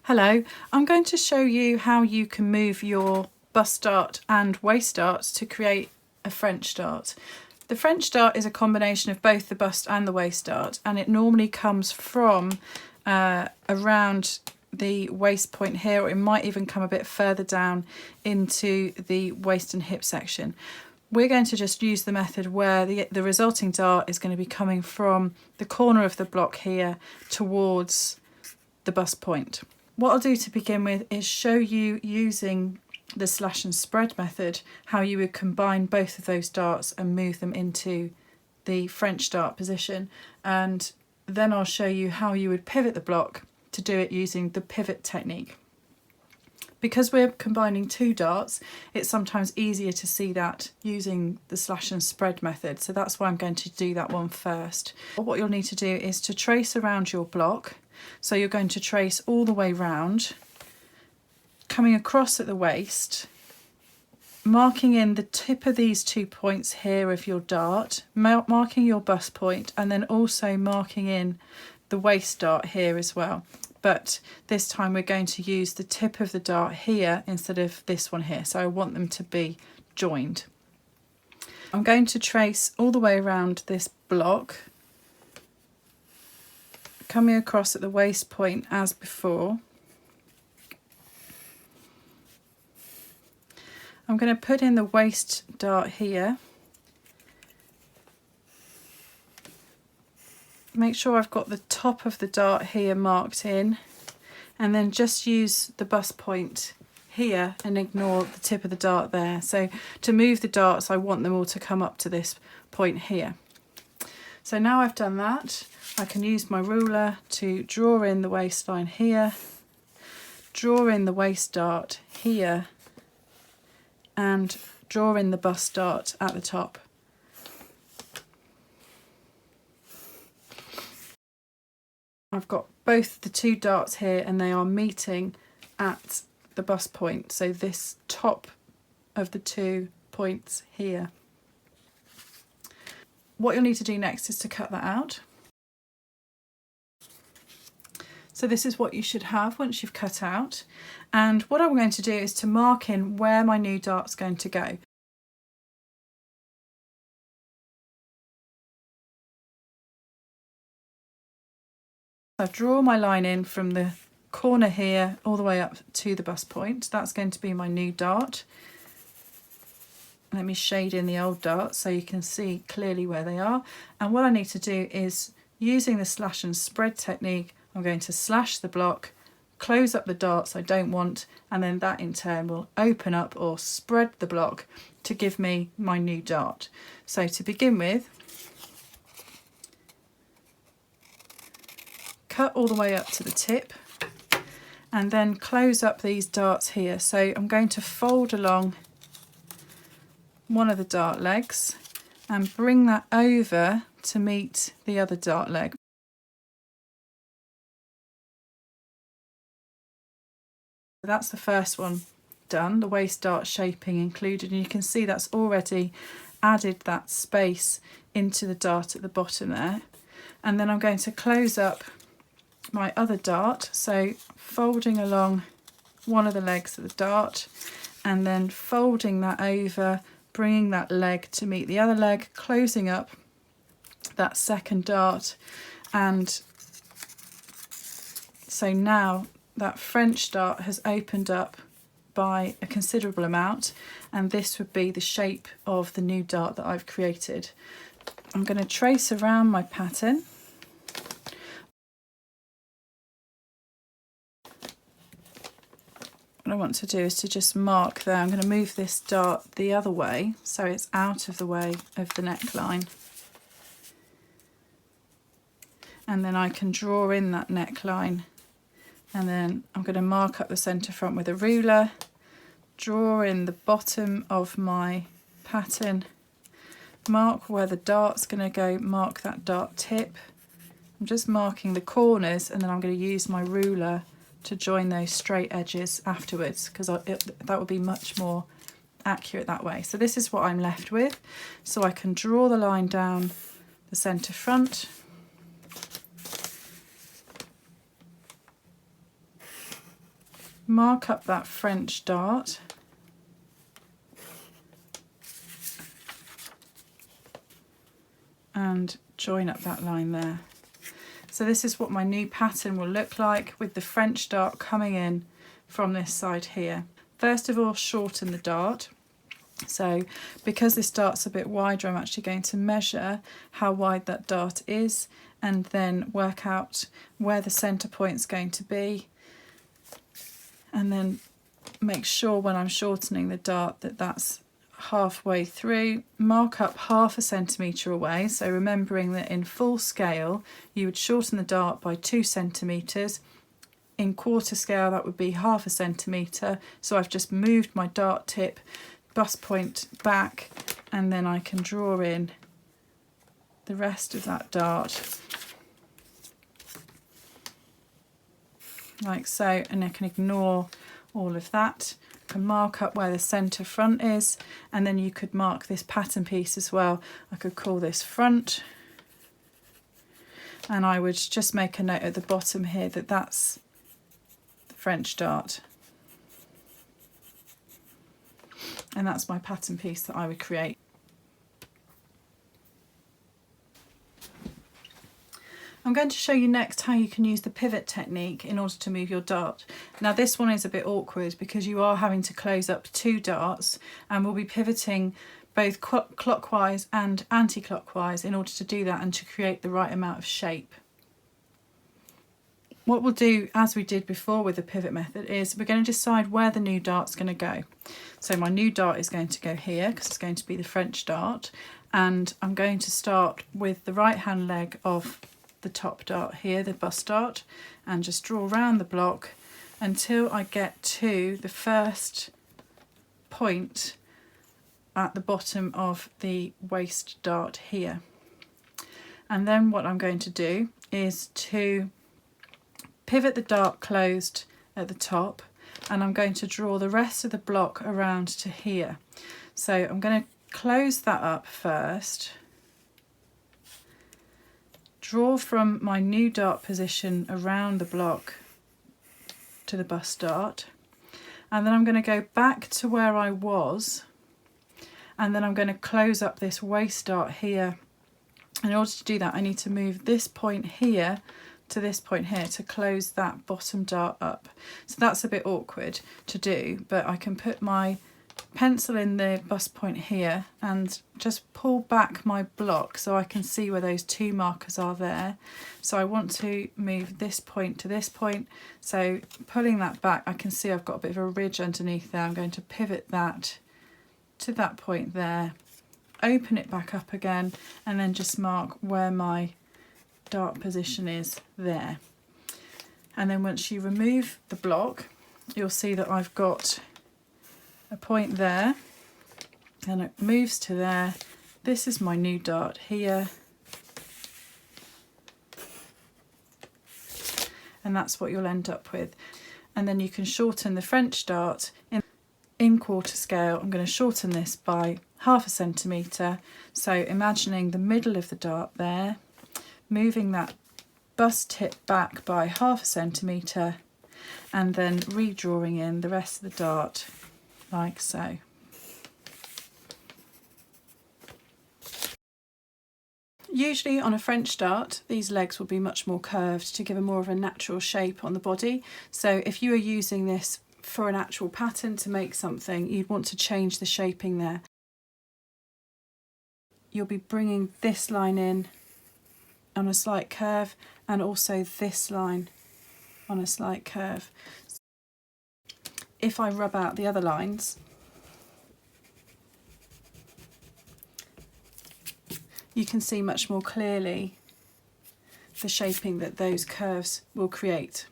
Hello, I'm going to show you how you can move your bust dart and waist dart to create a French dart. The French dart is a combination of both the bust and the waist dart, and it normally comes from around the waist point here, or it might even come a bit further down into the waist and hip section. We're going to just use the method where the resulting dart is going to be coming from the corner of the block here towards the bust point. What I'll do to begin with is show you, using the slash and spread method, how you would combine both of those darts and move them into the French dart position, and then I'll show you how you would pivot the block to do it using the pivot technique. Because we're combining two darts, it's sometimes easier to see that using the slash and spread method, so that's why I'm going to do that one first. What you'll need to do is to trace around your block. So you're going to trace all the way round, coming across at the waist, marking in the tip of these 2 points here of your dart, marking your bust point, and then also marking in the waist dart here as well. But this time we're going to use the tip of the dart here instead of this one here, so I want them to be joined. I'm going to trace all the way around this block, coming across at the waist point as before. I'm going to put in the waist dart here. Make sure I've got the top of the dart here marked in, and then just use the bust point here and ignore the tip of the dart there. So to move the darts, I want them all to come up to this point here. So now I've done that, I can use my ruler to draw in the waistline here, draw in the waist dart here, and draw in the bust dart at the top. I've got both the two darts here and they are meeting at the bust point, so this top of the 2 points here. What you'll need to do next is to cut that out. So this is what you should have once you've cut out, and what I'm going to do is to mark in where my new dart's going to go. I draw my line in from the corner here all the way up to the bust point. That's going to be my new dart. Let me shade in the old darts so you can see clearly where they are. And what I need to do is, using the slash and spread technique, I'm going to slash the block, close up the darts I don't want, and then that in turn will open up or spread the block to give me my new dart. So to begin with, cut all the way up to the tip and then close up these darts here. So I'm going to fold along one of the dart legs and bring that over to meet the other dart leg. That's the first one done, the waist dart shaping included, and you can see that's already added that space into the dart at the bottom there. And then I'm going to close up my other dart, so folding along one of the legs of the dart and then folding that over, bringing that leg to meet the other leg, closing up that second dart, and so now that French dart has opened up by a considerable amount, and this would be the shape of the new dart that I've created. I'm going to trace around my pattern. What I want to do is to just mark there. I'm going to move this dart the other way so it's out of the way of the neckline, and then I can draw in that neckline, and then I'm going to mark up the centre front with a ruler, draw in the bottom of my pattern, mark where the dart's going to go, mark that dart tip. I'm just marking the corners, and then I'm going to use my ruler to join those straight edges afterwards, because that would be much more accurate that way. So this is what I'm left with. So I can draw the line down the centre front, mark up that French dart, and join up that line there. So this is what my new pattern will look like, with the French dart coming in from this side here. First of all, shorten the dart. So because this dart's a bit wider, I'm actually going to measure how wide that dart is and then work out where the centre point's going to be, and then make sure when I'm shortening the dart that that's halfway through. Mark up 1/2 centimetre away, so remembering that in full scale you would shorten the dart by 2 centimetres. In quarter scale that would be 1/2 centimetre, so I've just moved my dart tip bust point back, and then I can draw in the rest of that dart like so, and I can ignore all of that. I can mark up where the centre front is, and then you could mark this pattern piece as well. I could call this front, and I would just make a note at the bottom here that that's the French dart, and that's my pattern piece that I would create. I'm going to show you next how you can use the pivot technique in order to move your dart. Now this one is a bit awkward because you are having to close up 2 darts, and we'll be pivoting both clockwise and anti-clockwise in order to do that and to create the right amount of shape. What we'll do, as we did before with the pivot method, is we're going to decide where the new dart's going to go. So my new dart is going to go here because it's going to be the French dart, and I'm going to start with the right hand leg of the top dart here, the bust dart, and just draw around the block until I get to the first point at the bottom of the waist dart here. And then what I'm going to do is to pivot the dart closed at the top, and I'm going to draw the rest of the block around to here. So I'm going to close that up first, draw from my new dart position around the block to the bust dart, and then I'm going to go back to where I was, and then I'm going to close up this waist dart here. In order to do that, I need to move this point here to this point here to close that bottom dart up. So that's a bit awkward to do, but I can put my pencil in the bust point here and just pull back my block so I can see where those 2 markers are there. So I want to move this point to this point, so pulling that back I can see I've got a bit of a ridge underneath there. I'm going to pivot that to that point there, open it back up again, and then just mark where my dart position is there. And then once you remove the block, you'll see that I've got a point there, and it moves to there. This is my new dart here, and that's what you'll end up with. And then you can shorten the French dart in quarter scale. I'm going to shorten this by 1/2 centimetre, so imagining the middle of the dart there, moving that bust tip back by 1/2 centimetre, and then redrawing in the rest of the dart like so. Usually on a French dart, these legs will be much more curved to give a more of a natural shape on the body. So if you are using this for an actual pattern to make something, you'd want to change the shaping there. You'll be bringing this line in on a slight curve, and also this line on a slight curve. If I rub out the other lines, you can see much more clearly the shaping that those curves will create.